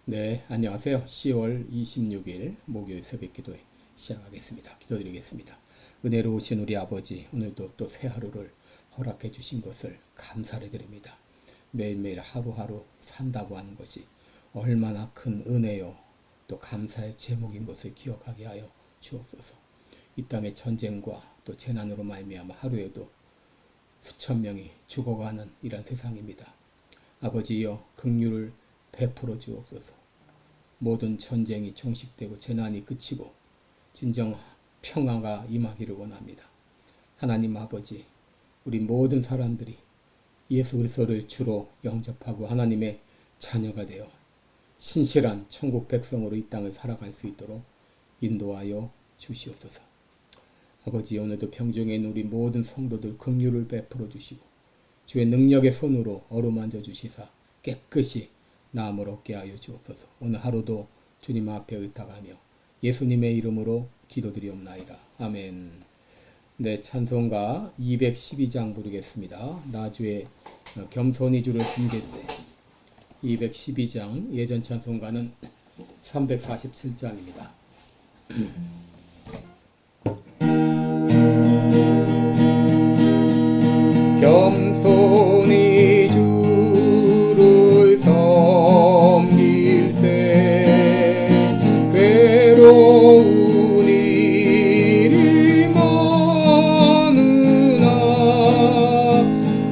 네, 안녕하세요. 10월 26일 목요일 새벽 기도회 시작하겠습니다. 기도드리겠습니다. 은혜로우신 우리 아버지, 오늘도 또 새 하루를 허락해 주신 것을 감사를 드립니다. 매일매일 하루하루 산다고 하는 것이 얼마나 큰 은혜요, 또 감사의 제목인 것을 기억하게 하여 주옵소서. 이 땅의 전쟁과 또 재난으로 말미암아 하루에도 수천 명이 죽어가는 이런 세상입니다. 아버지여, 긍휼을 베풀어 주옵소서. 모든 전쟁이 종식되고 재난이 그치고 진정 평화가 임하기를 원합니다. 하나님 아버지, 우리 모든 사람들이 예수 그리스도를 주로 영접하고 하나님의 자녀가 되어 신실한 천국 백성으로 이 땅을 살아갈 수 있도록 인도하여 주시옵소서. 아버지, 오늘도 병중에 있는 우리 모든 성도들 긍휼을 베풀어 주시고 주의 능력의 손으로 어루만져 주시사 깨끗이 나음을 얻게 하여 주옵소서. 오늘 하루도 주님 앞에 의탁하며 예수님의 이름으로 기도드리옵나이다. 아멘. 네, 찬송가 212장 부르겠습니다. 나주의 겸손히 주를 섬길 때. 212장, 예전 찬송가는 347장입니다. 겸손히 주를 섬길 때 괴로운 일이 많으나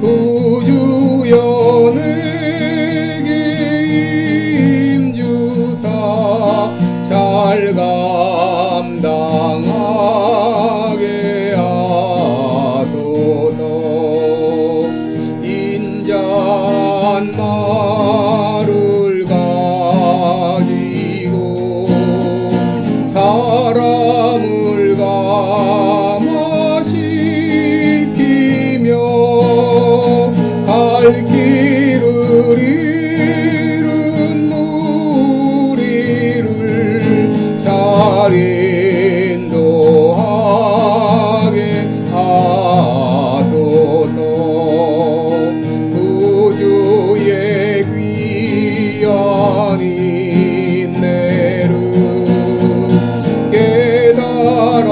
구주여 내게 임주사 잘 감당하게 하소서. 말을 가지고 사람을 감화시키며 갈 길을 잃은 무리를 잘 인도하게 하소서. 주의 귀한 인내를 깨달아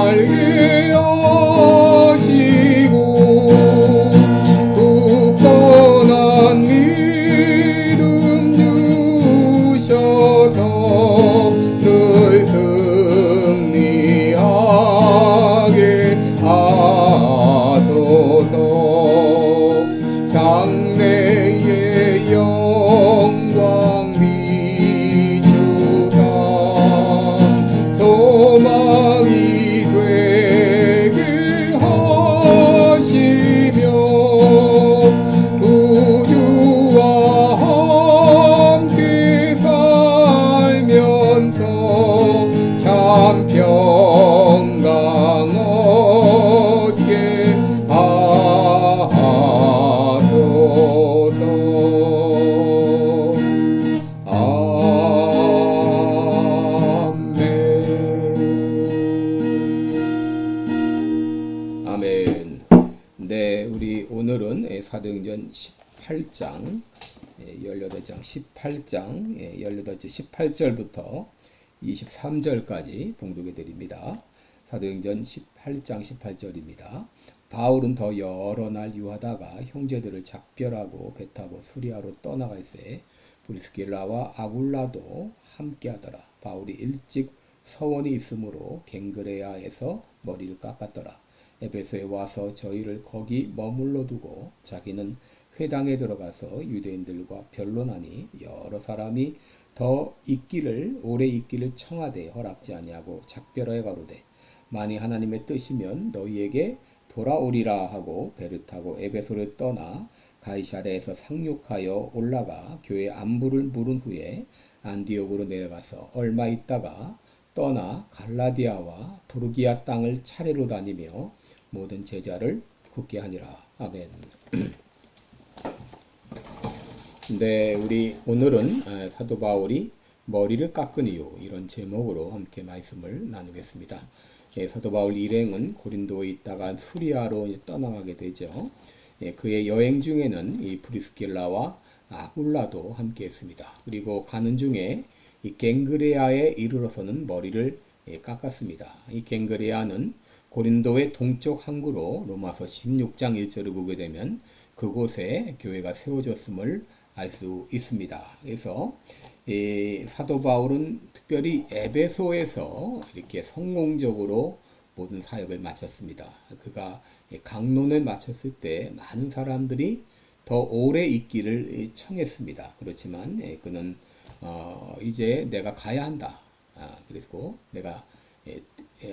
알게 하시고 굳건한 믿음 주셔서 늘 승리하게 하소서. 장래의 영광 비추사 소망이 되게 하시며 구주와 함께 살면서 참 평강 얻게 하소서. 아멘. 네, 우리 오늘은 사도행전 18장 18장 18장 18절 18절부터 23절까지 봉독해 드립니다. 사도행전 18장 18절입니다. 바울은 더 여러 날 유하다가 형제들을 작별하고 배 타고 수리아로 떠나갈새 브리스길라와 아굴라도 함께하더라. 바울이 일찍 서원이 있으므로 갱그레아에서 머리를 깎았더라. 에베소에 와서 저희를 거기 머물러 두고 자기는 회당에 들어가서 유대인들과 변론하니 여러 사람이 더 있기를 오래 있기를 청하되 허락지 아니하고 작별하여 가로되 만일 하나님의 뜻이면 너희에게 돌아오리라 하고 배를 타고 에베소를 떠나 가이사랴에서 상륙하여 올라가 교회 안부를 물은 후에 안디옥으로 내려가서 얼마 있다가 떠나 갈라디아와 부르기아 땅을 차례로 다니며 모든 제자를 굳게 하니라. 아멘. 네, 우리 오늘은 사도 바울이 머리를 깎은 이유, 이런 제목으로 함께 말씀을 나누겠습니다. 사도 바울 일행은 고린도에 있다가 수리아로 떠나가게 되죠. 그의 여행 중에는 이 브리스길라와 아굴라도 함께 했습니다. 그리고 가는 중에 이 갱그레아에 이르러서는 머리를 깎았습니다. 이 갱그레아는 고린도의 동쪽 항구로 로마서 16장 1절을 보게 되면 그곳에 교회가 세워졌음을 알 수 있습니다. 그래서 사도 바울은 특별히 에베소에서 이렇게 성공적으로 모든 사역을 마쳤습니다. 그가 강론을 마쳤을 때 많은 사람들이 더 오래 있기를 청했습니다. 그렇지만 그는 이제 내가 가야 한다. 그리고 내가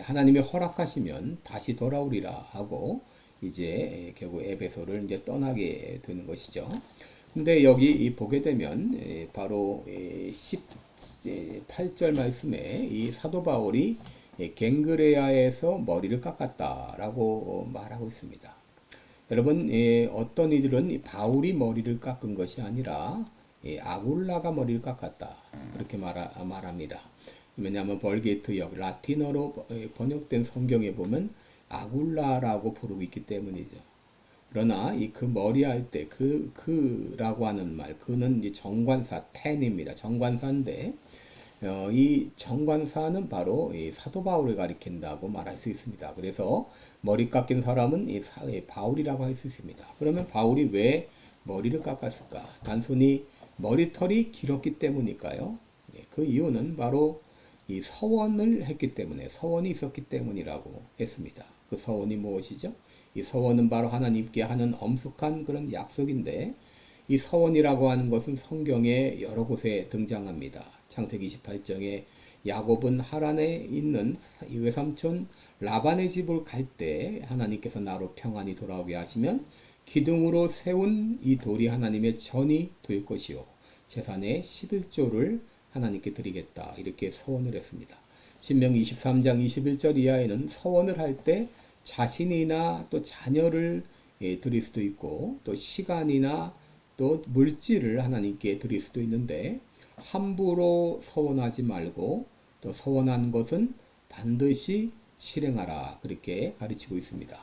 하나님이 허락하시면 다시 돌아오리라 하고 이제 결국 에베소를 이제 떠나게 되는 것이죠. 근데 여기 보게 되면 바로 18절 말씀에 이 사도 바울이 갱그레아에서 머리를 깎았다라고 말하고 있습니다. 여러분, 어떤 이들은 바울이 머리를 깎은 것이 아니라 아굴라가 머리를 깎았다 그렇게 말합니다. 왜냐하면 벌게트역 라틴어로 번역된 성경에 보면 아굴라라고 부르고 있기 때문이죠. 그러나 그 머리 할 때 그라고 하는 말, 그는 이 정관사 텐입니다. 정관사인데 이 정관사는 바로 이 사도 바울을 가리킨다고 말할 수 있습니다. 그래서 머리 깎인 사람은 이 바울이라고 할 수 있습니다. 그러면 바울이 왜 머리를 깎았을까? 단순히 머리털이 길었기 때문일까요? 그 이유는 바로 이 서원을 했기 때문에, 서원이 있었기 때문이라고 했습니다. 그 서원이 무엇이죠? 이 서원은 바로 하나님께 하는 엄숙한 그런 약속인데, 이 서원이라고 하는 것은 성경에 여러 곳에 등장합니다. 창세기 28장에 야곱은 하란에 있는 외삼촌 라반의 집을 갈 때 하나님께서 나로 평안히 돌아오게 하시면 기둥으로 세운 이 돌이 하나님의 전이 될 것이요 제산의 11조를 하나님께 드리겠다 이렇게 서원을 했습니다. 신명기 23장 21절 이하에는 서원을 할 때 자신이나 또 자녀를 드릴 수도 있고 또 시간이나 또 물질을 하나님께 드릴 수도 있는데 함부로 서원하지 말고 또 서원한 것은 반드시 실행하라 그렇게 가르치고 있습니다.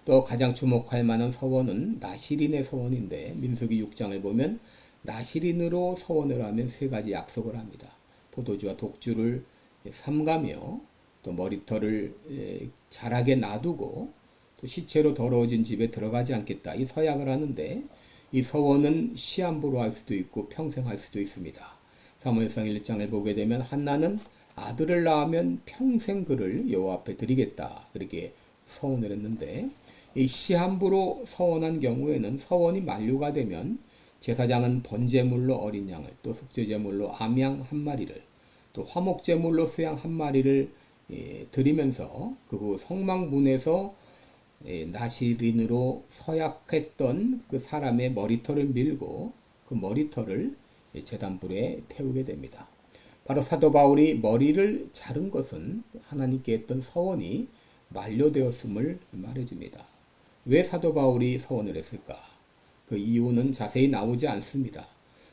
또 가장 주목할 만한 서원은 나시린의 서원인데 민수기 6장을 보면 나시린으로 서원을 하면 세 가지 약속을 합니다. 포도주와 독주를 삼가며 또 머리털을 자라게 놔두고 또 시체로 더러워진 집에 들어가지 않겠다. 이 서약을 하는데 이 서원은 시한부로 할 수도 있고 평생 할 수도 있습니다. 사무엘상 1장을 보게 되면 한나는 아들을 낳으면 평생 그를 여호와 앞에 드리겠다. 그렇게 서원을 했는데 이 시한부로 서원한 경우에는 서원이 만료가 되면 제사장은 번제물로 어린 양을 또 속죄제물로 암양 한 마리를 또 화목제물로 수양 한 마리를 드리면서 그 성막문에서 나시린으로 서약했던 그 사람의 머리털을 밀고 그 머리털을 제단불에 태우게 됩니다. 바로 사도 바울이 머리를 자른 것은 하나님께 했던 서원이 만료되었음을 말해줍니다. 왜 사도 바울이 서원을 했을까? 그 이유는 자세히 나오지 않습니다.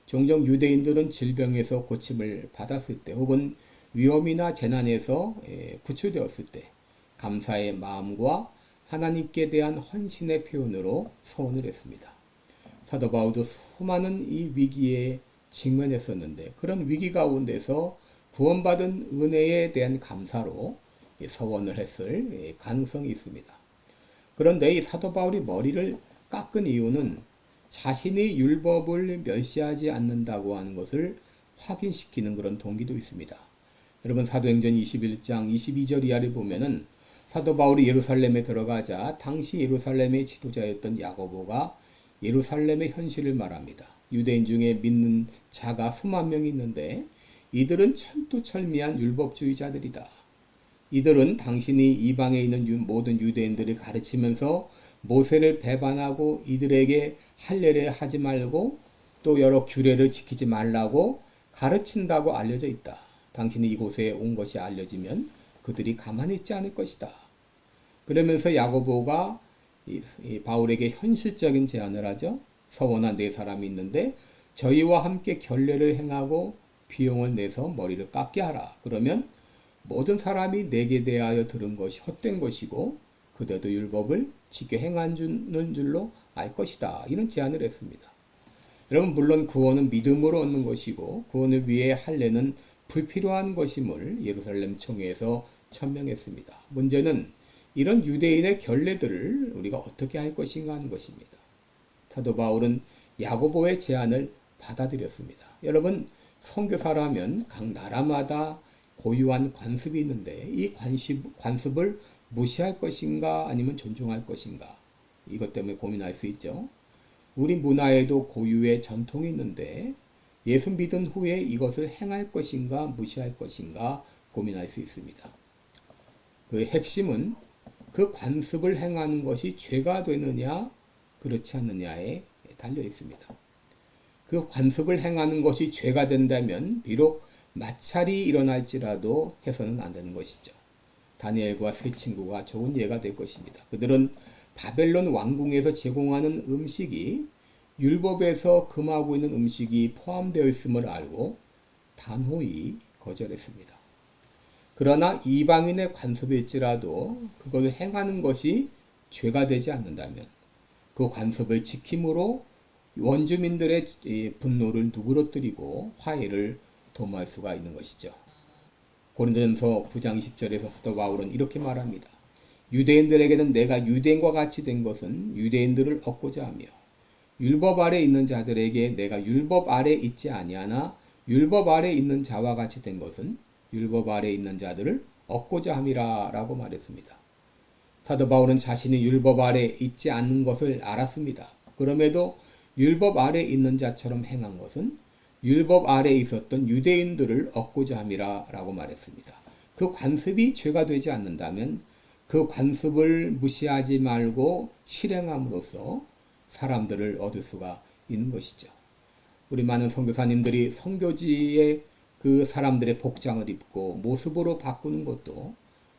종종 유대인들은 질병에서 고침을 받았을 때 혹은 위험이나 재난에서 구출되었을 때 감사의 마음과 하나님께 대한 헌신의 표현으로 서원을 했습니다. 사도 바울도 수많은 이 위기에 직면했었는데 그런 위기 가운데서 구원받은 은혜에 대한 감사로 서원을 했을 가능성이 있습니다. 그런데 이 사도 바울이 머리를 깎은 이유는 자신이 율법을 멸시하지 않는다고 하는 것을 확인시키는 그런 동기도 있습니다. 여러분 사도행전 21장 22절 이하를 보면은 사도 바울이 예루살렘에 들어가자 당시 예루살렘의 지도자였던 야고보가 예루살렘의 현실을 말합니다. 유대인 중에 믿는 자가 수만 명이 있는데 이들은 철두철미한 율법주의자들이다. 이들은 당신이 이방에 있는 모든 유대인들을 가르치면서 모세를 배반하고 이들에게 할례를 하지 말고 또 여러 규례를 지키지 말라고 가르친다고 알려져 있다. 당신이 이곳에 온 것이 알려지면 그들이 가만히 있지 않을 것이다. 그러면서 야고보가 이 바울에게 현실적인 제안을 하죠. 서원한 네 사람이 있는데 저희와 함께 결례를 행하고 비용을 내서 머리를 깎게 하라. 그러면 모든 사람이 내게 대하여 들은 것이 헛된 것이고 그대도 율법을 지켜 행하는 줄로 알 것이다. 이런 제안을 했습니다. 여러분 물론 구원은 믿음으로 얻는 것이고 구원을 위해 할례는 불필요한 것임을 예루살렘 총회에서 천명했습니다. 문제는 이런 유대인의 결례들을 우리가 어떻게 할 것인가 하는 것입니다. 사도 바울은 야고보의 제안을 받아들였습니다. 여러분 선교사라면 각 나라마다 고유한 관습이 있는데 이 관습을 무시할 것인가 아니면 존중할 것인가 이것 때문에 고민할 수 있죠. 우리 문화에도 고유의 전통이 있는데 예수 믿은 후에 이것을 행할 것인가 무시할 것인가 고민할 수 있습니다. 그 핵심은 그 관습을 행하는 것이 죄가 되느냐 그렇지 않느냐에 달려 있습니다. 그 관습을 행하는 것이 죄가 된다면 비록 마찰이 일어날지라도 해서는 안 되는 것이죠. 다니엘과 세 친구가 좋은 예가 될 것입니다. 그들은 바벨론 왕궁에서 제공하는 음식이 율법에서 금하고 있는 음식이 포함되어 있음을 알고 단호히 거절했습니다. 그러나 이방인의 관습일지라도 그것을 행하는 것이 죄가 되지 않는다면 그 관습을 지킴으로 원주민들의 분노를 누그러뜨리고 화해를 도모할 수가 있는 것이죠. 고린도전서 9장 10절에서 사도 바울은 이렇게 말합니다. 유대인들에게는 내가 유대인과 같이 된 것은 유대인들을 얻고자 하며 율법 아래 있는 자들에게 내가 율법 아래 있지 아니하나 율법 아래 있는 자와 같이 된 것은 율법 아래 있는 자들을 얻고자 함이라 라고 말했습니다. 사도 바울은 자신이 율법 아래 있지 않는 것을 알았습니다. 그럼에도 율법 아래 있는 자처럼 행한 것은 율법 아래 있었던 유대인들을 얻고자 함이라 라고 말했습니다. 그 관습이 죄가 되지 않는다면 그 관습을 무시하지 말고 실행함으로써 사람들을 얻을 수가 있는 것이죠. 우리 많은 선교사님들이 선교지에 그 사람들의 복장을 입고 모습으로 바꾸는 것도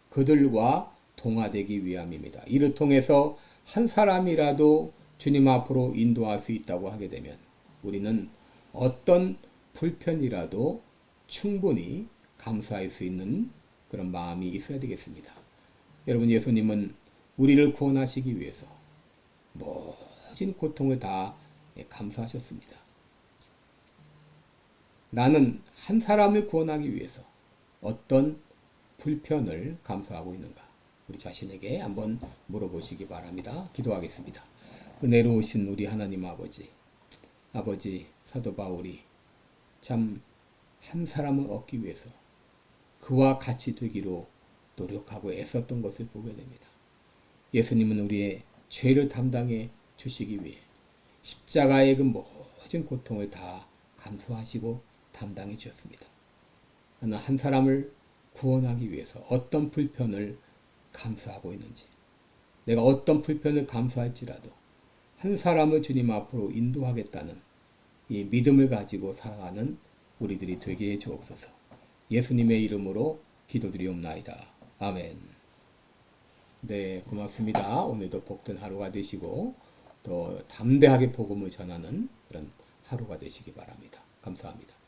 그들과 동화되기 위함입니다. 이를 통해서 한 사람이라도 주님 앞으로 인도할 수 있다고 하게 되면 우리는 어떤 불편이라도 충분히 감수할 수 있는 그런 마음이 있어야 되겠습니다. 여러분 예수님은 우리를 구원하시기 위해서 모든 고통을 다 감수하셨습니다. 나는 한 사람을 구원하기 위해서 어떤 불편을 감수하고 있는가? 우리 자신에게 한번 물어보시기 바랍니다. 기도하겠습니다. 은혜로우신 우리 하나님 아버지 사도 바울이 참 한 사람을 얻기 위해서 그와 같이 되기로 노력하고 애썼던 것을 보게 됩니다. 예수님은 우리의 죄를 담당해 주시기 위해 십자가의 그 모든 고통을 다 감수하시고 담당해 주셨습니다. 나는 한 사람을 구원하기 위해서 어떤 불편을 감수하고 있는지, 내가 어떤 불편을 감수할지라도 한 사람을 주님 앞으로 인도하겠다는 이 믿음을 가지고 살아가는 우리들이 되게 해 주옵소서. 예수님의 이름으로 기도드리옵나이다. 아멘. 네, 고맙습니다. 오늘도 복된 하루가 되시고 또 담대하게 복음을 전하는 그런 하루가 되시기 바랍니다. 감사합니다.